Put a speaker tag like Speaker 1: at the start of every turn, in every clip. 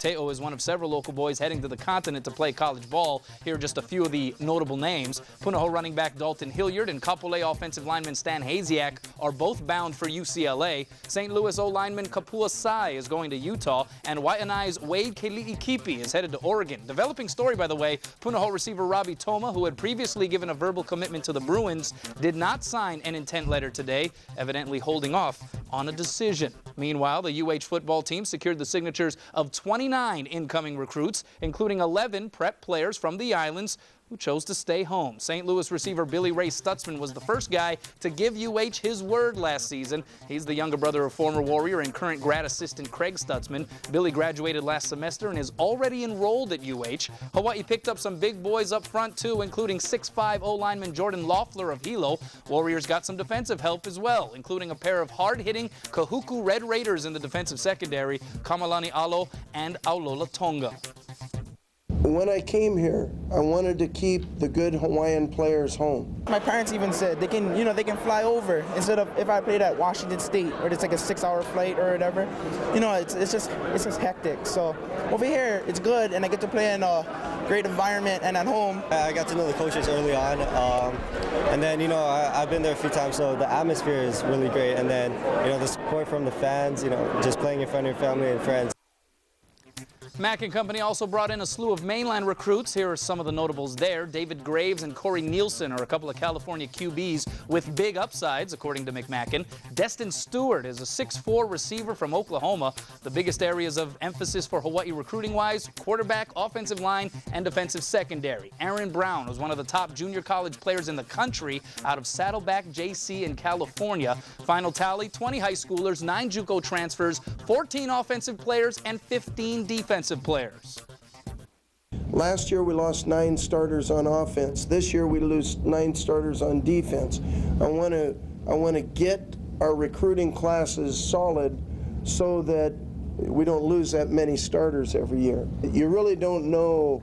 Speaker 1: Te'o is one of several local boys heading to the continent to play college ball. Here are just a few of the notable names. Punahou running back Dalton Hilliard and Kapolei offensive lineman Stan Haziak are both bound for UCLA. St. Louis O-lineman Kapua Sai is going to Utah, and Waianae's Wade Keli'ikipi is headed to Oregon. Developing story, by the way, Punahou receiver Robbie Toma, who had previously given a verbal commitment to the Bruins, did not sign an intent letter today, evidently holding off on a decision. Meanwhile, the UH football team secured the signatures of 29 incoming recruits, including 11 prep players from the islands who chose to stay home. St. Louis receiver Billy Ray Stutzman was the first guy to give UH his word last season. He's the younger brother of former Warrior and current grad assistant Craig Stutzman. Billy graduated last semester and is already enrolled at UH. Hawaii picked up some big boys up front too, including 6'5" O-lineman Jordan Loeffler of Hilo. Warriors got some defensive help as well, including a pair of hard-hitting Kahuku Red Raiders in the defensive secondary, Kamalani Alo and Aulola Tonga.
Speaker 2: When I came here, I wanted to keep the good Hawaiian players home.
Speaker 3: My parents even said they can fly over instead of if I played at Washington State or it's like a 6-hour flight or whatever. It's just hectic. So over here it's good, and I get to play in a great environment and at home.
Speaker 4: I got to know the coaches early on, and then I've been there a few times, so the atmosphere is really great. And then the support from the fans, just playing in front of your family and friends.
Speaker 1: Mack and company also brought in a slew of mainland recruits. Here are some of the notables there. David Graves and Corey Nielsen are a couple of California QBs with big upsides, according to McMacken. Destin Stewart is a 6'4" receiver from Oklahoma. The biggest areas of emphasis for Hawaii recruiting-wise: quarterback, offensive line, and defensive secondary. Aaron Brown was one of the top junior college players in the country out of Saddleback JC in California. Final tally: 20 high schoolers, 9 JUCO transfers, 14 offensive players, and 15 defensive players.
Speaker 2: Last year we lost 9 starters on offense. This year we lose 9 starters on defense. I want to get our recruiting classes solid so that we don't lose that many starters every year. You really don't know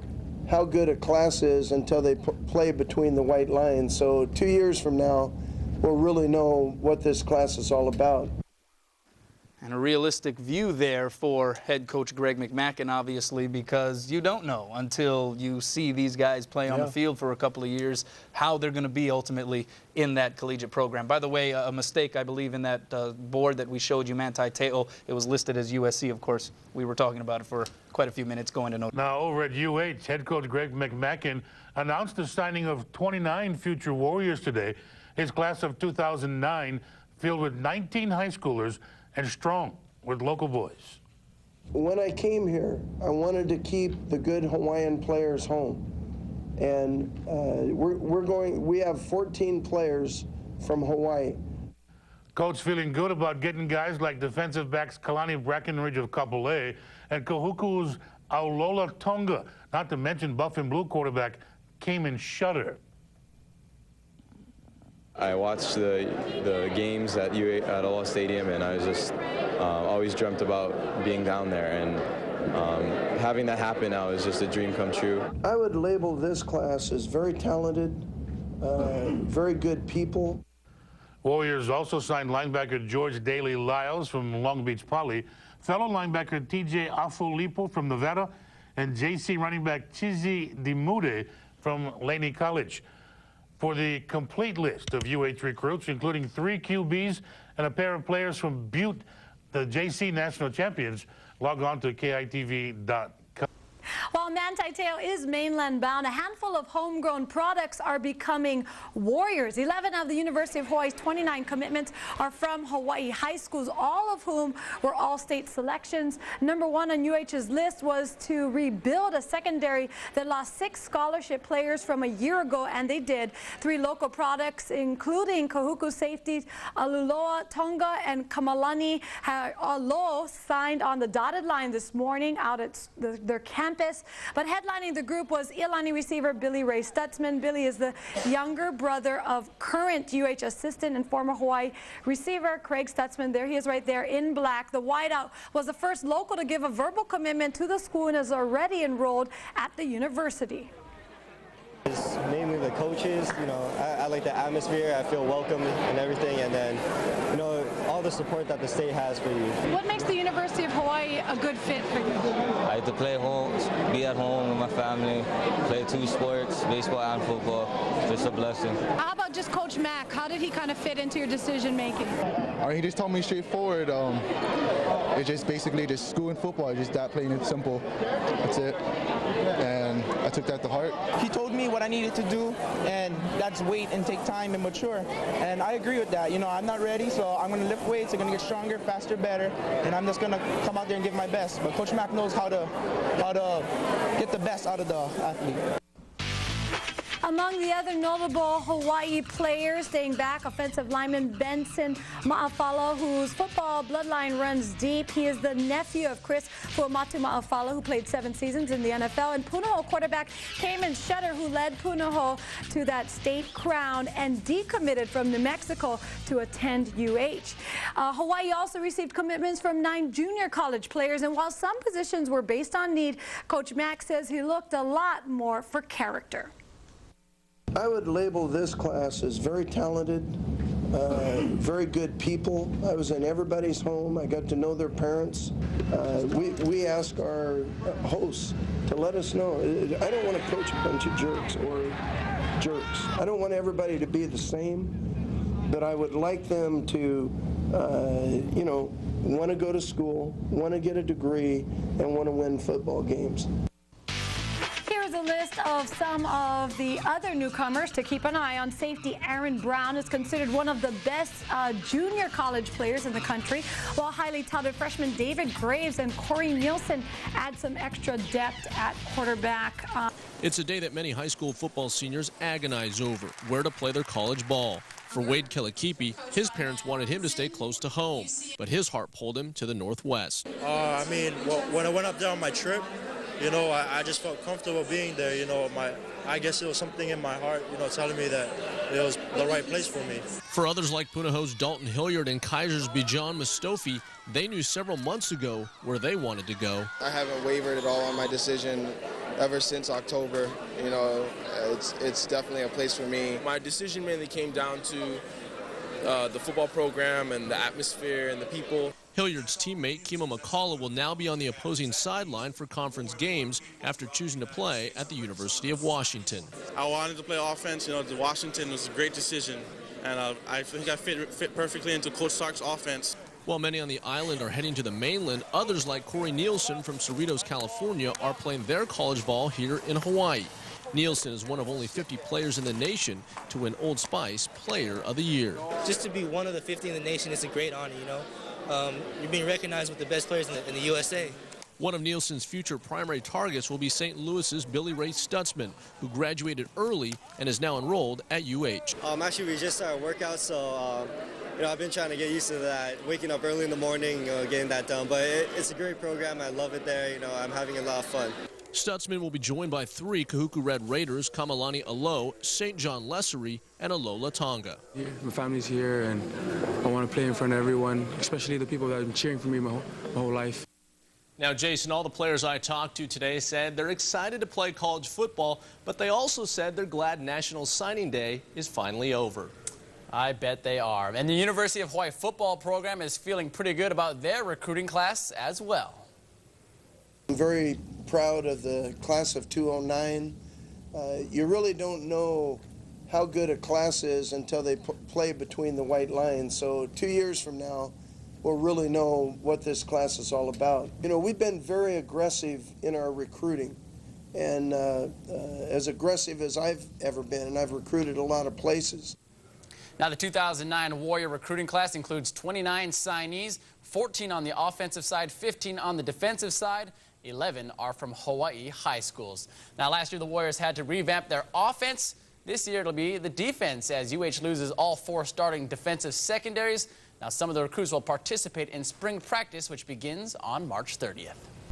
Speaker 2: how good a class is until they play between the white lines. So 2 years from now, we'll really know what this class is all about.
Speaker 1: And a realistic view there for head coach Greg McMacken, obviously, because you don't know until you see these guys play on the field for a couple of years how they're going to be ultimately in that collegiate program. By the way, a mistake, I believe, in that board that we showed you, Manti Te'o, it was listed as USC. Of course, we were talking about it for quite a few minutes going to know.
Speaker 5: Now, over at UH, head coach Greg McMacken announced the signing of 29 future Warriors today. His class of 2009 filled with 19 high schoolers and strong with local boys.
Speaker 2: When I came here, I wanted to keep the good Hawaiian players home. And we have 14 players from Hawaii.
Speaker 5: Coach feeling good about getting guys like defensive backs Kalani Brackenridge of Kapolei and Kahuku's Aulola Tonga, not to mention buff and blue quarterback Cayman Shutter.
Speaker 6: I watched the games at Aloha Stadium, and I was just always dreamt about being down there, and having that happen now is just a dream come true.
Speaker 2: I would label this class as very talented, very good people.
Speaker 5: Warriors also signed linebacker George Daly Lyles from Long Beach Poly, fellow linebacker TJ Afolipo from Nevada, and JC running back Chizi Dimude from Laney College. For the complete list of UH recruits, including 3 QBs and a pair of players from Butte, the JC National Champions, log on to KITV.com.
Speaker 7: While Manti Te'o is mainland bound, a handful of homegrown products are becoming Warriors. 11 of the University of Hawaii's 29 commitments are from Hawaii high schools, all of whom were all-state selections. Number 1 on UH's list was to rebuild a secondary that lost 6 scholarship players from a year ago, and they did. 3 local products, including Kahuku safeties Aulola Tonga and Kamalani Alo, signed on the dotted line this morning out at their campus. But headlining the group was Iolani receiver Billy Ray Stutzman. Billy is the younger brother of current UH assistant and former Hawaii receiver Craig Stutzman. There he is right there in black. The wideout was the first local to give a verbal commitment to the school and is already enrolled at the university.
Speaker 4: It's mainly the coaches. I like the atmosphere. I feel welcome and everything. And then, all the support that the state has for you.
Speaker 7: What makes the University of Hawaii a good fit for you?
Speaker 8: I get to play home, be at home with my family, play 2 sports, baseball and football. Just a blessing.
Speaker 7: How about just Coach Mack? How did he kind of fit into your decision making?
Speaker 9: He just told me straightforward. It's just basically just school and football, just that plain and simple. That's it. And I took that to heart.
Speaker 3: He told me what I needed to do, and that's wait and take time and mature. And I agree with that. You know, I'm not ready, so I'm going to lift weights. I'm going to get stronger, faster, better, and I'm just going to come out there and give my best. But Coach Mack knows how to get the best out of the athlete.
Speaker 7: Among the other notable Hawaii players, staying back, offensive lineman Benson Ma'afala, whose football bloodline runs deep. He is the nephew of Chris Fuamatu Ma'afala, who played 7 seasons in the NFL, and Punahou quarterback Cayman Shutter, who led Punahou to that state crown and decommitted from New Mexico to attend UH. Hawaii also received commitments from 9 junior college players, and while some positions were based on need, Coach Mack says he looked a lot more for character.
Speaker 2: I would label this class as very talented, very good people. I was in everybody's home. I got to know their parents. We ask our hosts to let us know. I don't want to coach a bunch of jerks. I don't want everybody to be the same, but I would like them to, you know, want to go to school, want to get a degree, and want to win football games.
Speaker 7: Here's a list of some of the other newcomers to keep an eye on. Safety Aaron Brown is considered one of the best junior college players in the country, while highly touted freshman David Graves and Corey Nielsen add some extra depth at quarterback.
Speaker 10: It's a day that many high school football seniors agonize over, where to play their college ball. For Wade Kelakipi, his parents wanted him to stay close to home, but his heart pulled him to the Northwest.
Speaker 11: I mean, when I went up there on my trip, you know, I just felt comfortable being there. You know, I guess it was something in my heart, you know, telling me that it was the right place for me.
Speaker 10: For others like Punahou's Dalton Hilliard and Kaiser's Bijan Mustofi, they knew several months ago where they wanted to go.
Speaker 12: I haven't wavered at all on my decision ever since October. You know, it's definitely a place for me. My decision mainly came down to the football program and the atmosphere and the people.
Speaker 10: Hilliard's teammate Kimo McCullough will now be on the opposing sideline for conference games after choosing to play at the University of Washington.
Speaker 11: I wanted to play offense. You know, the Washington was a great decision, and I think I fit perfectly into Coach Sark's offense.
Speaker 10: While many on the island are heading to the mainland, others like Corey Nielsen from Cerritos, California, are playing their college ball here in Hawaii. Nielsen is one of only 50 players in the nation to win Old Spice Player of the Year.
Speaker 13: Just to be one of the 50 in the nation is a great honor, you know. You're being recognized with the best players in the USA.
Speaker 10: One of Nielsen's future primary targets will be St. Louis's Billy Ray Stutzman, who graduated early and is now enrolled at UH.
Speaker 4: Actually, we just started workouts, so you know, I've been trying to get used to that, waking up early in the morning, you know, getting that done. But it's a great program. I love it there. You know, I'm having a lot of fun.
Speaker 10: Stutzman will be joined by 3 Kahuku Red Raiders, Kamalani Alo, St. John Lessery, and Alola Tonga.
Speaker 14: My family's here, and I want to play in front of everyone, especially the people that have been cheering for me my whole life.
Speaker 10: Now, Jason, all the players I talked to today said they're excited to play college football, but they also said they're glad National Signing Day is finally over.
Speaker 1: I bet they are. And the University of Hawaii football program is feeling pretty good about their recruiting class as well.
Speaker 2: I'm very proud of the class of 209. You really don't know how good a class is until they play between the white lines. So 2 years from now, we'll really know what this class is all about. You know, we've been very aggressive in our recruiting, and as aggressive as I've ever been, and I've recruited a lot of places.
Speaker 1: Now, the 2009 Warrior recruiting class includes 29 signees, 14 on the offensive side, 15 on the defensive side. 11 are from Hawaii high schools. Now, last year the Warriors had to revamp their offense. This year it'll be the defense, as UH loses all 4 starting defensive secondaries. Now, some of the recruits will participate in spring practice, which begins on March 30th.